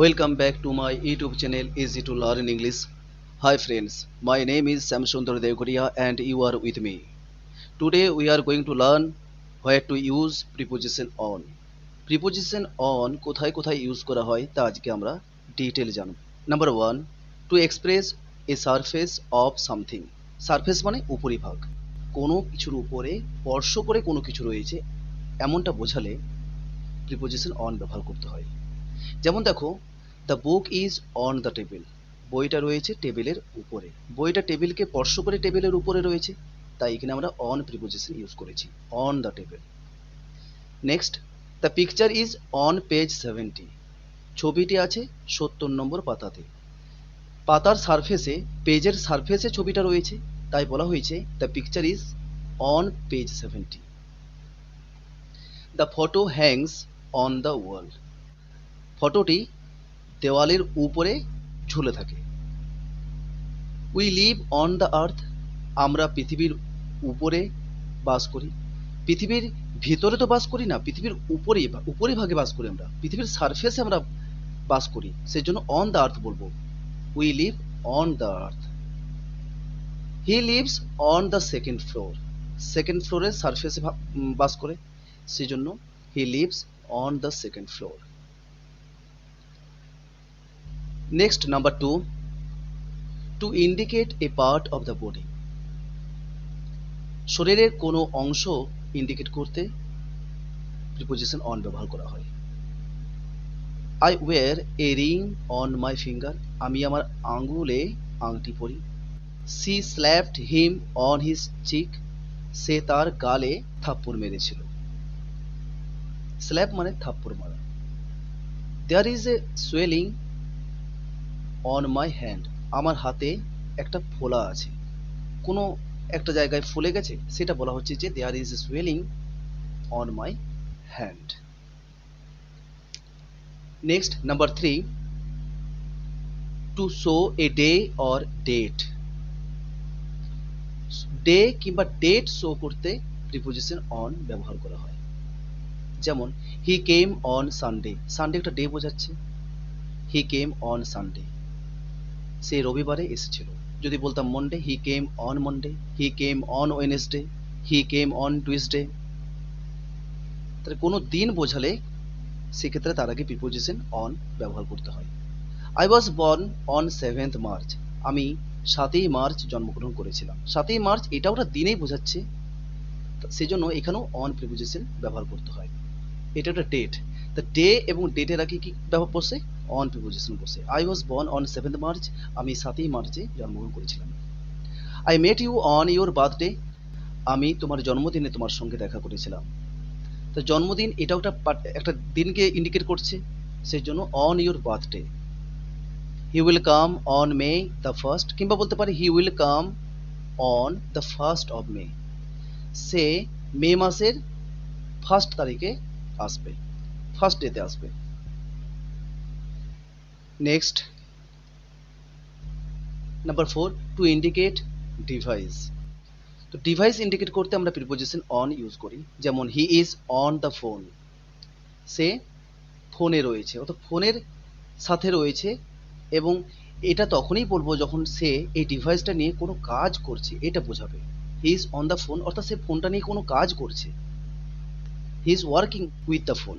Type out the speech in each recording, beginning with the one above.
Welcome back to my YouTube channel Easy to Learn English. Hi friends, my name is Samsundar Devgoria and you are with me. Today we are going to learn where to use preposition on. Preposition on কোথায় কোথায় use করা হয় তা আজকে আমরা detail জানব। Number 1, to express a surface of something. Surface মানে উপরিভাগ। কোনো কিছুর উপরে স্পর্শ করে কোনো কিছু রয়েছে এমনটা বোঝালে প্রিপোজিশন অন ব্যবহার করতে হয়। যেমন দেখো, the book is on the table, বইটা রয়েছে টেবিলের উপরে। বইটা টেবিলকে স্পর্শ করে টেবিলের উপরে রয়েছে, তাই এখানে আমরা অন প্রিপোজিশন ইউজ করেছি, on the table. Next, the picture is on page 70, ছবিটি আছে 70 নম্বর পাতাতে। পাতার সারফেসে, পেজের সারফেসে ছবিটা রয়েছে, তাই বলা হয়েছে the picture is on page 70। The photo hangs on the wall, ফটোটি দেওয়ালের উপরে ঝুলে থাকে। We live on the earth, আমরা পৃথিবীর উপরে বাস করি। পৃথিবীর ভিতরে তো বাস করি না, পৃথিবীর উপরে ভাগে বাস করি আমরা, পৃথিবীর সারফেসে আমরা বাস করি, সেজন্য অন দ্য আর্থ বলবো। We live on the earth. He lives on the second floor, second ফ্লোরের সারফেসে বাস করে, সেজন্য he lives on the second floor. Next, number 2, to indicate a part of the body. শরীরের কোনো অংশ ইন্ডিকেট করতে প্রিপোজিশন অন ব্যবহার করা হয়। I wear a ring on my finger, আমি আমার আঙ্গুলে আংটি পরি। She slapped him on his cheek, সে তার গালে থাপ্পড় মেরেছিল। স্ল্যাপ মানে থাপ্পড় মারা। There is a swelling on my hand, আমার হাতে একটা ফোলা আছে। কোনো একটা জায়গায় ফুলে গেছে, সেটা বলা হচ্ছে যে there is a swelling on my hand. Next, number 3, to show a day or date. Day কিংবা ডেট শো করতে প্রিপোজিশন অন ব্যবহার করা হয়। যেমন হি কেম অন সানডে, সানডে একটা ডে বোঝাচ্ছে। হি কেম অন সানডে, সে রবিবারে এসেছিল। যদি বলতাম Monday, he came on Monday, he came on Wednesday, he came on Tuesday. তাহলে কোনো দিন বোঝালে সেক্ষেত্রে তার আগে প্রিপোজিশন অন ব্যবহার করতে হয়। I was born on 7th March, আমি 7ই মার্চ জন্মগ্রহণ করেছিলাম। 7ই মার্চ এটা ওটা দিনেই বোঝাচ্ছে, সেজন্য এখানেও অন প্রিপোজিশন ব্যবহার করতে হয়। এটা একটা ডেট, দ্য ডে এবং ডেটের আগে কি ব্যবহার বসে? অন প্রিপোজিশন বসে। I was born on 7th March, আমি 7ই মার্চে জন্মগ্রহণ করেছিলাম। I met you on your birthday, আমি তোমার জন্মদিনে তোমার সঙ্গে দেখা করেছিলাম। তো জন্মদিন এটাও একটা দিনকে ইন্ডিকেট করছে, সেই জন্য on your birthday. He will come on May the first, কিংবা বলতে পারি he will come on the first of May, সে মে মাসের 1st তারিখে আসবে, ফার্স্ট ডেতে আসবে। Next, number 4, to indicate device. তো ডিভাইস ইন্ডিকেট করতে আমরা প্রিপোজিশন অন ইউজ করি। যেমন he is on the phone, সে ফোনে রয়েছে, অর্থাৎ ফোনের সাথে রয়েছে। এবং এটা তখনই বলবো যখন সে এই ডিভাইসটা নিয়ে কোনো কাজ করছে, এটা বোঝাবে। হি ইজ অন দ্য ফোন, অর্থাৎ সে ফোনটা নিয়ে কোনো কাজ করছে। He is working with the phone.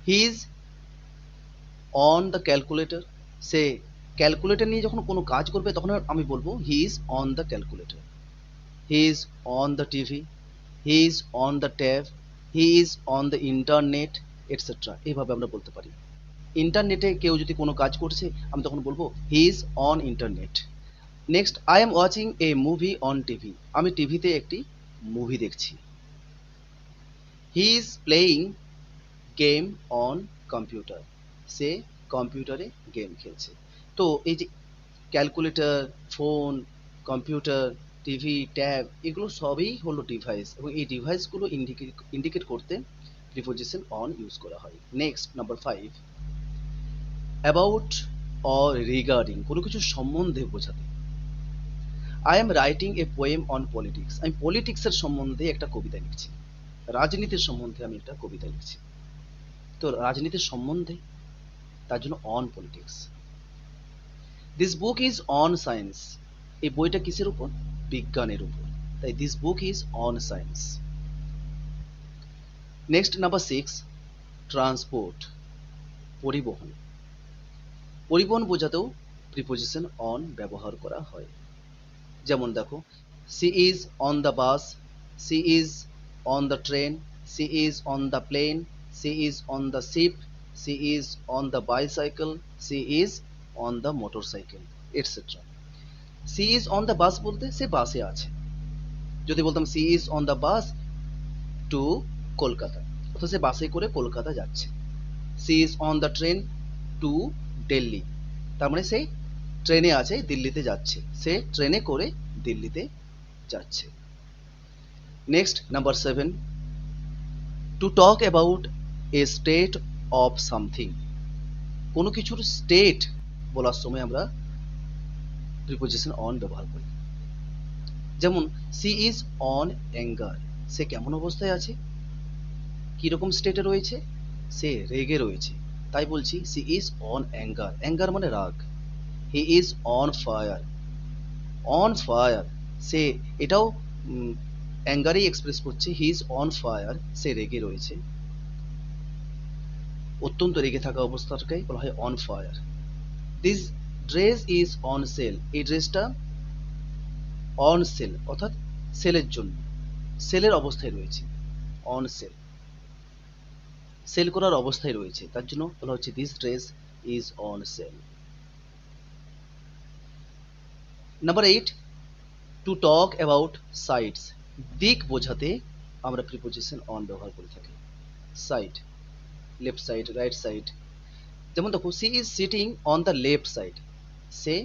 He is on the calculator, say calculator নিয়ে যখন কোনো কাজ করবে তখন আমি বলবো he is on the calculator. He is on the TV, he is on the tab, he is on the internet, etcetera. এইভাবে আমরা বলতে পারি। ইন্টারনেটে কেউ যদি কোনো কাজ করছে, আমি তখন বলবো he is on internet. Next, I am watching a movie on TV, আমি টিভিতে একটি মুভি দেখছি। He is playing game on computer, সে কম্পিউটারে গেম খেলছে। তো এই যে calculator, phone, computer, TV, tab, এগুলো সবই হলো ডিভাইস, এবং এই ডিভাইসগুলো ইন্ডিকেট করতে প্রিপোজিশন অন ইউজ করা হয়। Next, number 5, about or regarding, কোনো কিছু সম্বন্ধে বোঝাতে। I am writing a poem on politics, আমি পলিটিক্সের সম্বন্ধে একটা কবিতা লিখছি। রাজনীতির সম্বন্ধে আমি একটা কবিতা লিখছি। তো রাজনীতির সম্বন্ধে তার জন্য on politics. This book is on science, এই বইটা কিসের উপর? বিজ্ঞানের উপর, তাই this book is on science. Next number 6, transport, পরিবহন। পরিবহন বোঝাতেও প্রিপোজিশন অন ব্যবহার করা হয়। যেমন দেখো, she is on the bus, she is on the train, she is on the plane, she is on the ship, she is on the bicycle, she is on the motorcycle, etcetera. She is on the bus বলতে সে বাসে আছে। যদি বলতাম she is on the bus to Kolkata, অর্থাৎ সে বাসে করে কলকাতা যাচ্ছে। She is on the train to Delhi, তার মানে সে ট্রেনে আছে, দিল্লিতে যাচ্ছে, সে ট্রেনে করে দিল্লিতে যাচ্ছে। Next number 7, two talk about a state of something. কোনো কিছুর স্টেট বলার সময় আমরা প্রিপোজিশন অন ব্যবহার করি। যেমন সি ইজ অন অ্যাঙ্গার, সে কেমন অবস্থায় আছে, কিরকম স্টেটে রয়েছে, সে রেগে রয়েছে, তাই বলছি she is on anger, anger মানে রাগ। He is on fire, on fire সে, এটাও অ্যাঙ্গারই এক্সপ্রেস করছে, হি ইজ অন ফায়ার সে রেগে রয়েছে, অত্যন্ত রেগে থাকা অবস্থাটাকেই বলা হয় on fire. This dress is on sale, এই ড্রেসটা অন সেল অর্থাৎ সেলের জন্য, সেলের অবস্থায় রয়েছে, অন সেল, সেল করার অবস্থায় রয়েছে, তার জন্য বলা হচ্ছে this dress is on sale. Number 8, to talk about sides, দিক বোঝাতে আমরা প্রিপোজিশন অন ব্যবহার করে থাকি। Side, left side, right side. যেমন দেখো, she is sitting on the left side, সে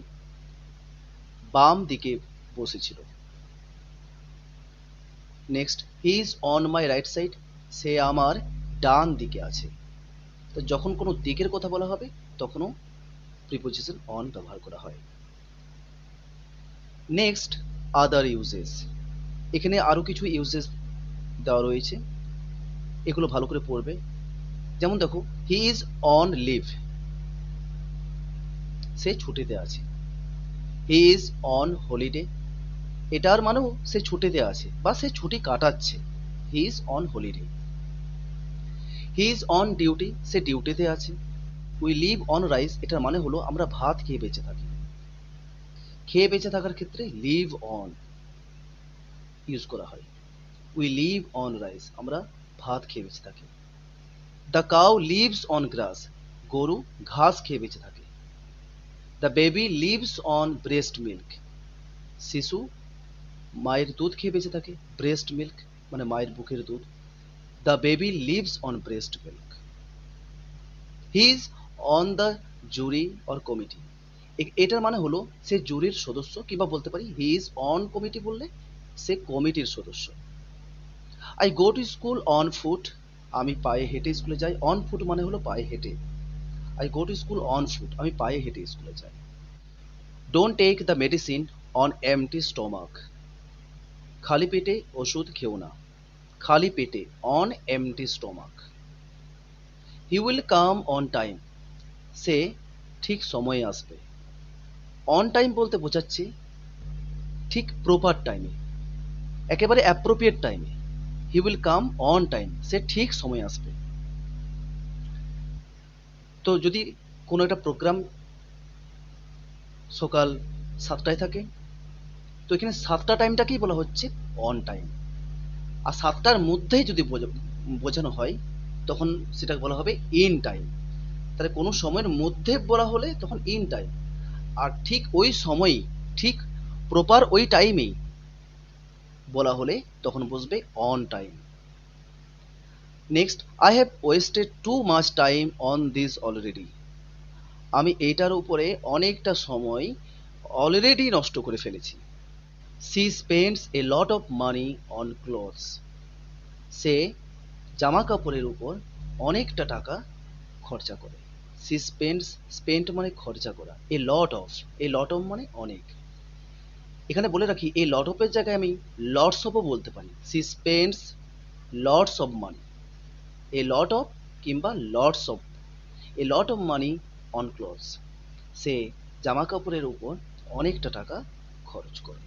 বাম দিকে বসেছিল। Next, he is on my right side, সে আমার ডান দিকে আছে। তো যখন কোনো দিকের কথা বলা হবে তখনও প্রিপোজিশন অন ব্যবহার করা হয়। নেক্সট, আদার ইউজেস, এখানে আরো কিছু ইউজেস দেওয়া রয়েছে, এগুলো ভালো করে পড়বে। যেমন দেখো, হি ইজ অন লিভ, সে ছুটিতে আছে। হি ইজ অন হলিডে, এটার মানেও সে ছুটিতে আছে বা সে ছুটি কাটাচ্ছে, he is on holiday. He is on duty, সে ডিউটিতে আছে। উই লিভ অন রাইস, এটার মানে হলো আমরা ভাত খেয়ে বেঁচে থাকি। খেয়ে বেঁচে থাকার ক্ষেত্রে লিভ অন ইউজ করা হয়। উই লিভ অন রাইস, আমরা ভাত খেয়ে বেঁচে থাকি। The cow lives on grass, গরু ঘাস খেয়ে বেঁচে থাকে। The baby leaves on breast milk, শিশু মায়ের দুধ খেয়ে বেঁচে থাকে। ব্রেস্ট মিল্ক মানে মায়ের বুকের দুধ। The baby leaves on breast milk. He is on the jury or committee, এটার মানে হলো সে জুরির সদস্য, কিংবা বলতে পারি হি ইজ অন কমিটি বললে সে কমিটির সদস্য। I go to school on foot, আমি পায়ে হেঁটে স্কুলে যাই। অন ফুট মানে হলো পায়ে হেঁটে। I go to school on foot, আমি পায়ে হেঁটে স্কুলে যাই। Don't take the medicine on empty stomach, খালি পেটে ওষুধ খেও না। খালি পেটে, on empty stomach. He will come on time, সে ঠিক সময়ে আসবে। অন টাইম বলতে বোঝাচ্ছে ঠিক প্রপার টাইমে, একেবারে অ্যাপ্রোপ্রিয়েট টাইমে। He will come on time, সে ঠিক সময়ে আসবে। তো যদি কোনো একটা প্রোগ্রাম সকাল 7টায় থাকে, তো এখানে 7টা টাইমটাকেই বলা হচ্ছে অন টাইম। আর 7টার মধ্যেই যদি বোঝানো হয় তখন সেটা বলা হবে ইন টাইম। তাহলে কোনো সময়ের মধ্যে বলা হলে তখন ইন টাইম, আর ঠিক ওই সময়ই, ঠিক প্রপার ওই টাইমেই বলা হলে তখন বুঝবে on time. Next, I have wasted too much time on this already, আমি এইটার উপরে অনেকটা সময় অলরেডি নষ্ট করে ফেলেছি। She spends a lot of money on clothes, সে জামা কাপড়ের উপর অনেকটা টাকা খরচা করে। সি স্পেন্ডস, স্পেন্ড মানে খরচা করা, এ lot of, a lot of মানে অনেক। এখানে বলে রাখি, এই লট অফের জায়গায় আমি লটস অফও বলতে পারি। She spends lots of money, a lot of কিংবা lots of, a lot of money on clothes. সে জামা কাপড়ের উপর অনেকটা টাকা খরচ করে।